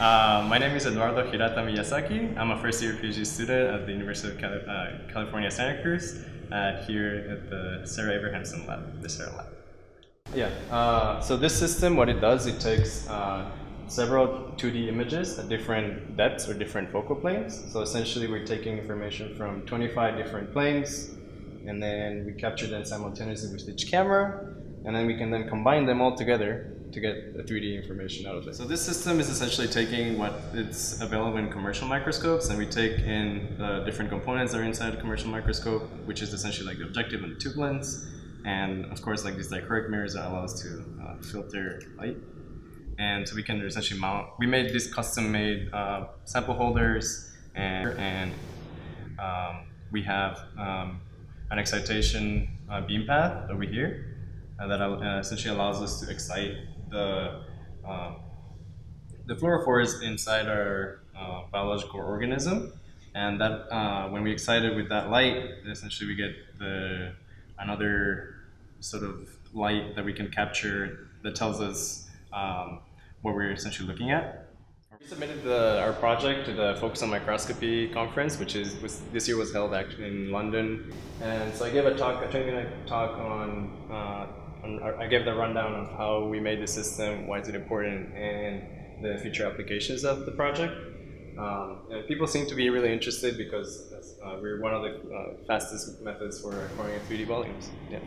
My name is Eduardo Hirata Miyasaki. I'm a first-year Ph.D. student at the University of California, Santa Cruz, here at the Sarah Abrahamson lab, the SARALAB. Yeah, so this system, what it does, it takes several 2D images at different depths or different focal planes. So essentially, we're taking information from 25 different planes, and then we capture them simultaneously with each camera, and then we can then combine them all together to get the 3D information out of it. So this system is essentially taking what is available in commercial microscopes, and we take in the different components that are inside a commercial microscope, which is essentially like the objective and the tube lens, and of course like these dichroic mirrors that allow us to filter light. And so we can essentially mount, we made these custom-made sample holders, and we have an excitation beam path over here that essentially allows us to excite the fluorophores inside our biological organism, and that when we excite it with that light, essentially we get another sort of light that we can capture that tells us what we're essentially looking at. We submitted our project to the Focus on Microscopy conference, which this year was held actually in London, and so I gave a talk. I gave the rundown of how we made the system, why is it important, and the future applications of the project. And people seem to be really interested because we're one of the fastest methods for acquiring 3D volumes. Yeah.